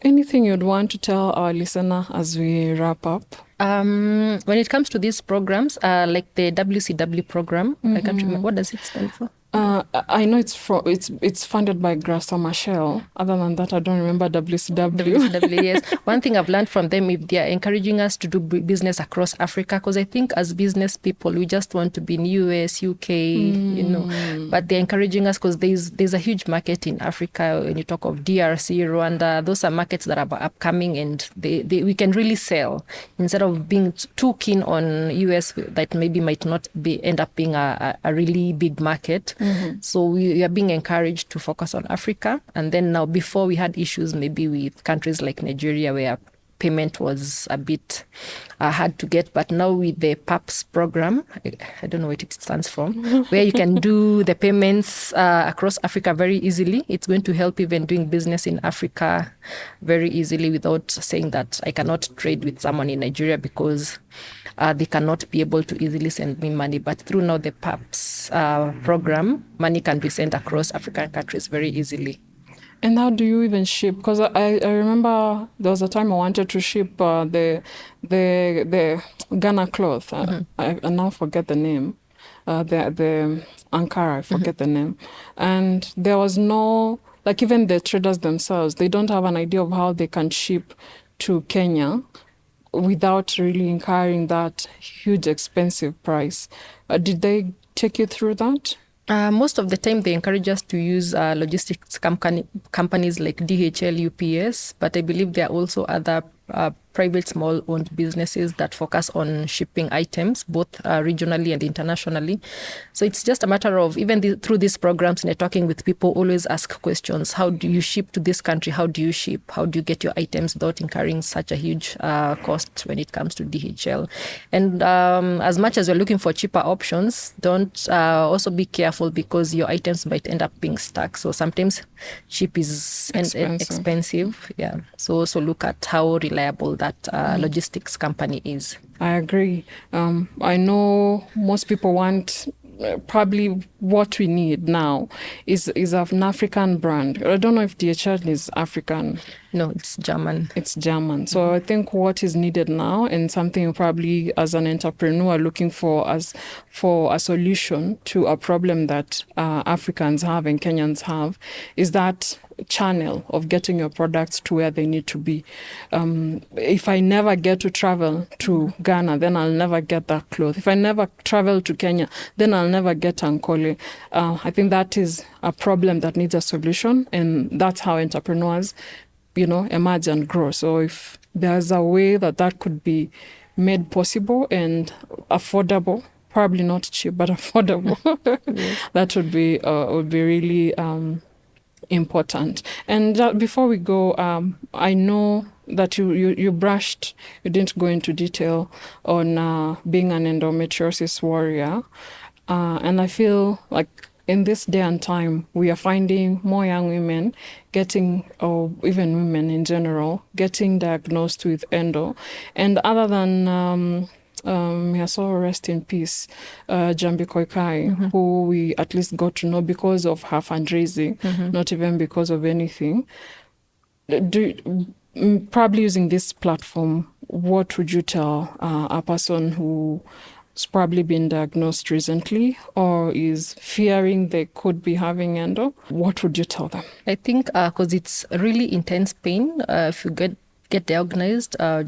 Anything you'd want to tell our listener as we wrap up? When it comes to these programs, like the WCW program, I can't remember, what does it stand for? I know it's funded by Grasa Machel. Other than that, I don't remember WCW. WCW, yes. One thing I've learned from them, if they are encouraging us to do business across Africa, because I think as business people, we just want to be in US, UK, but they're encouraging us because there's a huge market in Africa. When you talk of DRC, Rwanda, those are markets that are upcoming, and we can really sell instead of being too keen on US that maybe might not end up being a really big market. So we are being encouraged to focus on Africa. And then now, before we had issues maybe with countries like Nigeria where payment was a bit hard to get. But now with the PAPS program, I don't know what it stands for, where you can do the payments across Africa very easily. It's going to help even doing business in Africa very easily without saying that I cannot trade with someone in Nigeria because they cannot be able to easily send me money. But through now the PAPS program, money can be sent across African countries very easily. And how do you even ship? Because I remember there was a time I wanted to ship the Ghana cloth. I now forget the name. The Ankara, I forget the name. And there was no, like even the traders themselves, they don't have an idea of how they can ship to Kenya without really incurring that huge expensive price. Did they take you through that? Most of the time, they encourage us to use logistics companies like DHL, UPS, but I believe there are also other private small-owned businesses that focus on shipping items, both regionally and internationally. So it's just a matter of, even through these programs, networking with people, always ask questions. How do you ship to this country? How do you ship? How do you get your items without incurring such a huge cost when it comes to DHL? And as much as you're looking for cheaper options, don't also be careful because your items might end up being stuck. So sometimes cheap is expensive. Yeah. So also look at how reliable that logistics company is. I agree. I know most people want probably what we need now is an African brand. I don't know if DHL is African. No, it's German. It's German. So I think what is needed now, and something probably as an entrepreneur looking for a solution to a problem that Africans have and Kenyans have, is that channel of getting your products to where they need to be. If I never get to travel to Ghana, then I'll never get that cloth. If I never travel to Kenya, then I'll never get Ankole. I think that is a problem that needs a solution, and that's how entrepreneurs, emerge and grow. So if there's a way that could be made possible and affordable, probably not cheap, but affordable, yes. That would be really important. And before we go, I know that you didn't go into detail on being an endometriosis warrior, and I feel like in this day and time, we are finding more young women or even women in general, getting diagnosed with endo. And other than, may so rest in peace, Jambi Koikai, mm-hmm. who we at least got to know because of her fundraising, mm-hmm. not even because of anything. Probably using this platform, what would you tell a person who probably been diagnosed recently or is fearing they could be having endo? What would you tell them? I think because it's really intense pain, if you get diagnosed, I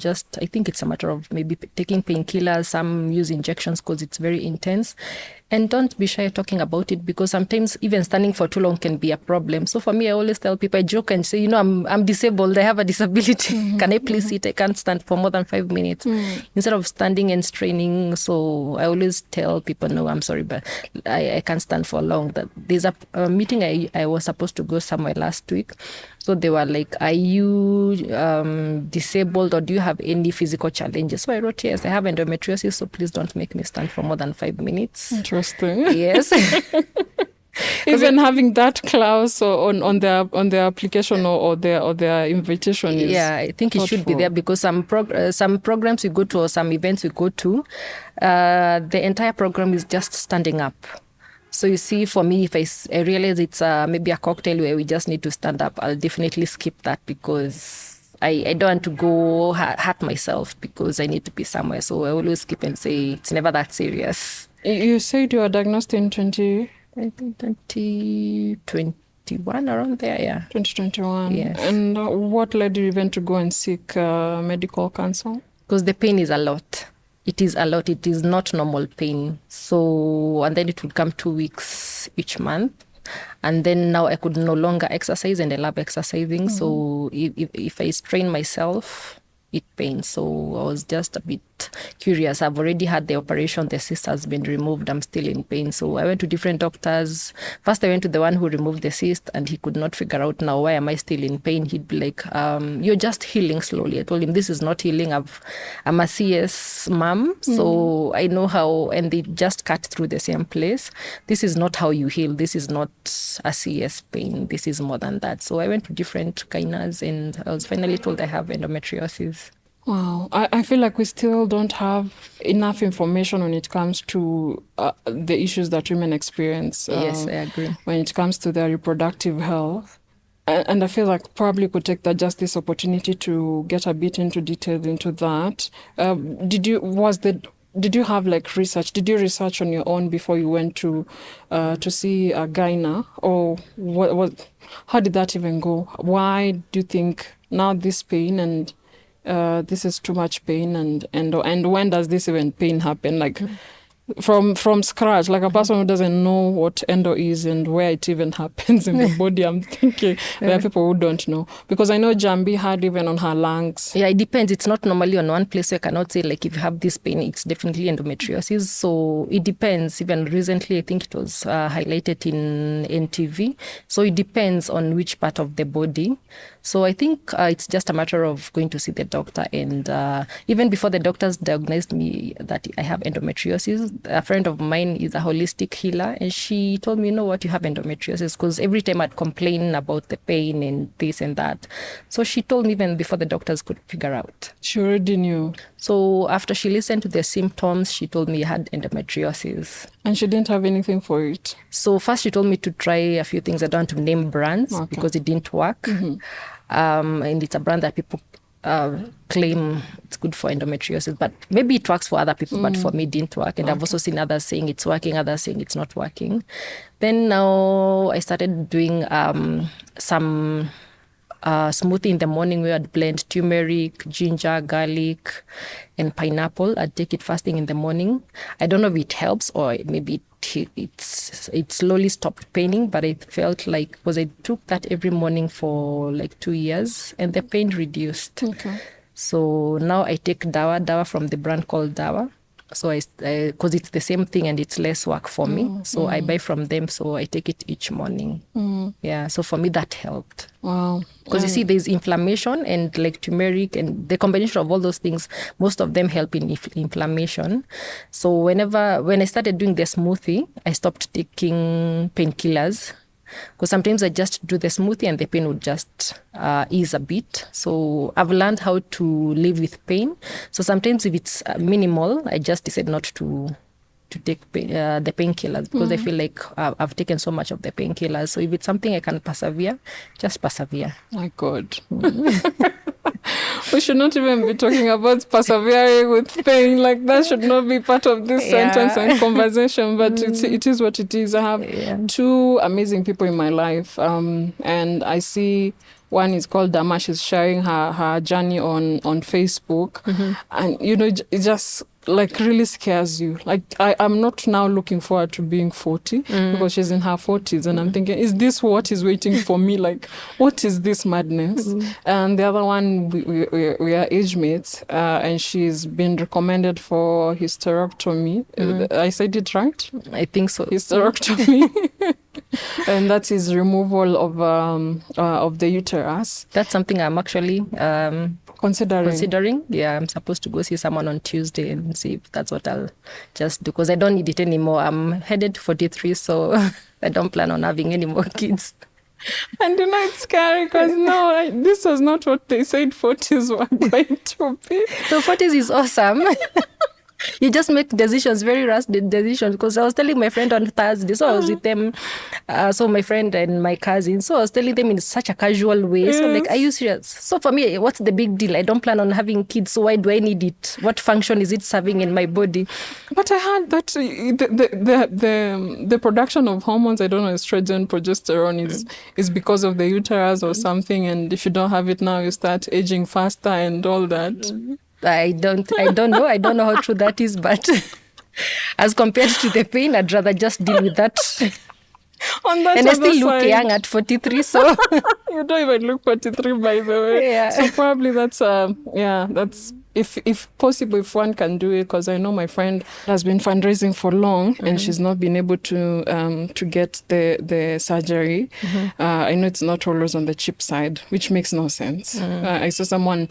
think it's a matter of maybe taking painkillers. Some use injections because it's very intense. And don't be shy talking about it, because sometimes even standing for too long can be a problem. So for me, I always tell people, I joke and say, I'm disabled. I have a disability. Mm-hmm. Can I please sit? I can't stand for more than 5 minutes. Instead of standing and straining. So I always tell people, no, I'm sorry, but I can't stand for long. There's a meeting I was supposed to go somewhere last week. So they were like, are you disabled or do you have any physical challenges? So I wrote, yes, I have endometriosis, so please don't make me stand for more than 5 minutes. Interesting. Yes. Even having that clause on their application or their invitation is I think it should be there, because some programs we go to or some events we go to, the entire program is just standing up. So you see, for me, if I realize it's maybe a cocktail where we just need to stand up, I'll definitely skip that, because I don't want to go hurt myself because I need to be somewhere. So I always skip and say it's never that serious. You said you were diagnosed in 2021, around there, yeah. 2021. Yes. And what led you even to go and seek medical counsel? Because the pain is a lot. It is a lot. It is not normal pain. So, and then it would come 2 weeks each month. And then now I could no longer exercise, and I love exercising. Mm-hmm. So if I strain myself, it pains. So I was just a bit curious. I've already had the operation. The cyst has been removed. I'm still in pain. So I went to different doctors. First, I went to the one who removed the cyst, and he could not figure out now why am I still in pain. He'd be like, you're just healing slowly. I told him, this is not healing. I'm a CS mom, so I know how, and they just cut through the same place. This is not how you heal. This is not a CS pain. This is more than that. So I went to different gynas, and I was finally told I have endometriosis. Wow. I feel like we still don't have enough information when it comes to the issues that women experience. Yes, I agree. When it comes to their reproductive health. And I feel like probably could take this opportunity to get a bit into detail into that. Did you have research? Did you research on your own before you went to see a gyna? Or how did that even go? Why do you think now this pain and this is too much pain, and when does this even pain happen? Like from scratch, like a person who doesn't know what endo is and where it even happens in the body. I'm thinking there are people who don't know, because I know Jambi had even on her lungs. Yeah, it depends. It's not normally on one place. So I cannot say like if you have this pain, it's definitely endometriosis. So it depends. Even recently, I think it was highlighted in NTV. So it depends on which part of the body. So I think it's just a matter of going to see the doctor. And even before the doctors diagnosed me that I have endometriosis, a friend of mine is a holistic healer, and she told me, you know what, you have endometriosis, because every time I'd complain about the pain and this and that. So she told me even before the doctors could figure out. She already knew. So after she listened to the symptoms, she told me I had endometriosis. And she didn't have anything for it? So first she told me to try a few things. I don't want to name brands because it didn't work. And it's a brand that people claim it's good for endometriosis, but maybe it works for other people, but for me it didn't work. And I've also seen others saying it's working, others saying it's not working. Then now I started doing some smoothie in the morning where I'd blend turmeric, ginger, garlic, and pineapple. I'd take it fasting in the morning. I don't know if it helps or maybe it slowly stopped paining, but it felt like, because I took that every morning for like 2 years and the pain reduced. Okay. So now I take Dawa from the brand called Dawa. So because it's the same thing and it's less work for me. So I buy from them. So I take it each morning. Yeah. So for me, that helped. Wow. Because you see, there's inflammation and like turmeric and the combination of all those things, most of them help in inflammation. So when I started doing the smoothie, I stopped taking painkillers. Because sometimes I just do the smoothie and the pain would just ease a bit. So I've learned how to live with pain. So sometimes if it's minimal, I just decide not to take the painkillers, because I feel like I've taken so much of the painkillers. So if it's something I can persevere, just persevere. My God. We should not even be talking about persevering with pain. Like, that should not be part of this sentence and conversation, but it is what it is. I have two amazing people in my life, and I see one is called Dama. She's sharing her journey on Facebook, and it just like really scares you. Like, I'm not now looking forward to being 40 because she's in her 40s, and I'm thinking, is this what is waiting for me? Like, what is this madness? And the other one, we are age mates, and she's been recommended for hysterectomy. I said it right? I think so. Hysterectomy. And that is removal of the uterus. That's something I'm actually considering. Yeah, I'm supposed to go see someone on Tuesday and see if that's what I'll just do, because I don't need it anymore. I'm headed to 43, so I don't plan on having any more kids. And it's scary because this was not what they said 40s were going to be. So 40s is awesome. You just make decisions, very rash decisions. Because I was telling my friend on Thursday, so I was with them, so my friend and my cousin, so I was telling them in such a casual way. So like, are you serious? So for me, what's the big deal? I don't plan on having kids, so why do I need it? What function is it serving in my body? But I heard that the production of hormones, I don't know, estrogen, progesterone, is because of the uterus or something, and if you don't have it now, you start aging faster and all that. I don't know. I don't know how true that is, but as compared to the pain, I'd rather just deal with that. On that and I still side, look young at 43, so you don't even look 43, by the way. Yeah. So probably that's that's if possible, if one can do it, because I know my friend has been fundraising for long and she's not been able to get the surgery. I know it's not always on the cheap side, which makes no sense. I saw someone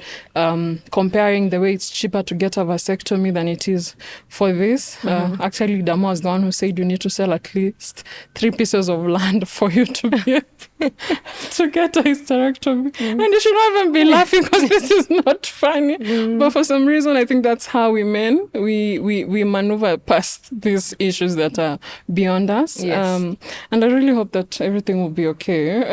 comparing the way it's cheaper to get a vasectomy than it is for this. Actually, Dama was the one who said you need to sell at least 3 pieces of land for you to be able to get a hysterectomy. And you should not even be laughing, because this is not funny. But for some reason, I think that's how we men, we maneuver past these issues that are beyond us. Yes. And I really hope that everything will be okay.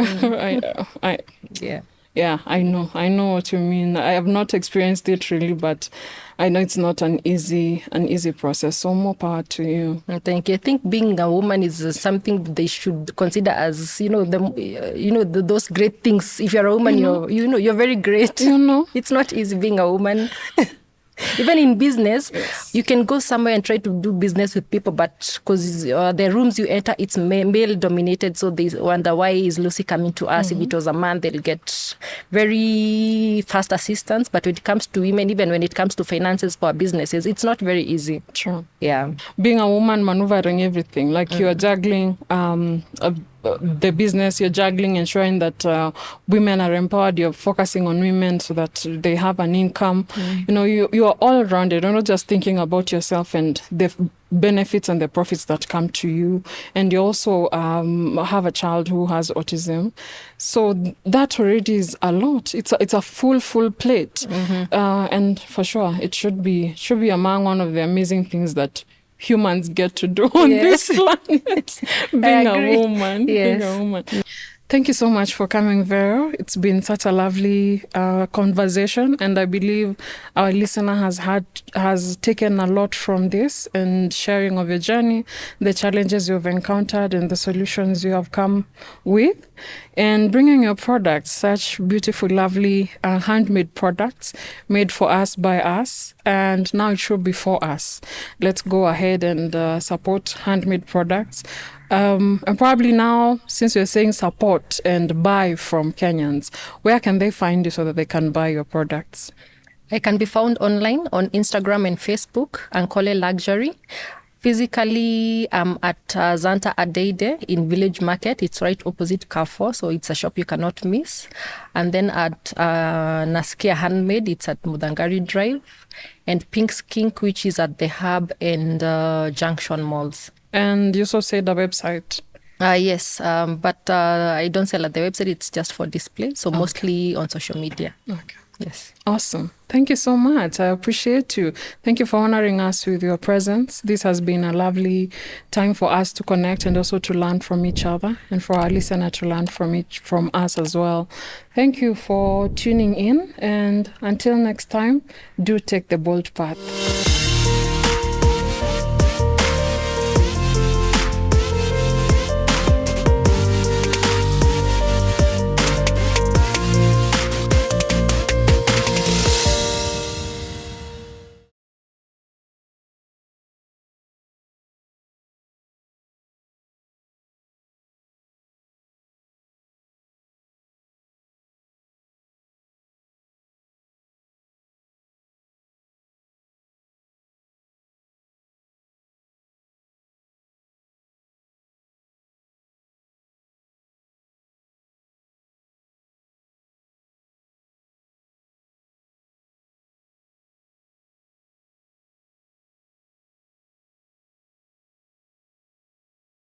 I know what you mean. I have not experienced it really, but I know it's not an easy process. So more power to you. Thank you. I think being a woman is something they should consider as those great things. If you're a woman, you're very great. It's not easy being a woman. Even in business, you can go somewhere and try to do business with people, but because the rooms you enter, it's male dominated, so they wonder, why is Lucy coming to us? If it was a man, they'll get very fast assistance. But when it comes to women, even when it comes to finances for businesses, it's not very easy. True. Yeah. Being a woman, maneuvering everything, like you are juggling the business, you're juggling, ensuring that women are empowered, you're focusing on women so that they have an income. You are all rounded. You're not just thinking about yourself and the benefits and the profits that come to you. And you also have a child who has autism. So that already is a lot. It's a full plate. And for sure, it should be among one of the amazing things that humans get to do on this planet. Being a woman. Yes. Being a woman. Thank you so much for coming, Vero. It's been such a lovely conversation, and I believe our listener has taken a lot from this and sharing of your journey, the challenges you've encountered, and the solutions you have come with, and bringing your products, such beautiful, lovely handmade products made for us by us, and now it should be for us. Let's go ahead and support handmade products. And probably now, since you're saying support and buy from Kenyans, where can they find you so that they can buy your products? I can be found online on Instagram and Facebook, Ankole Luxury. Physically, I'm at Zanta Adeide in Village Market. It's right opposite Carrefour, so it's a shop you cannot miss. And then at Naskia Handmade, it's at Mudangari Drive. And Pink Skink, which is at the Hub and Junction Malls. And you also said the website. Yes, but I don't sell at the website. It's just for display. So mostly on social media. Okay. Yes. Awesome. Thank you so much. I appreciate you. Thank you for honoring us with your presence. This has been a lovely time for us to connect and also to learn from each other, and for our listener to learn from us as well. Thank you for tuning in, and until next time, do take the bold path.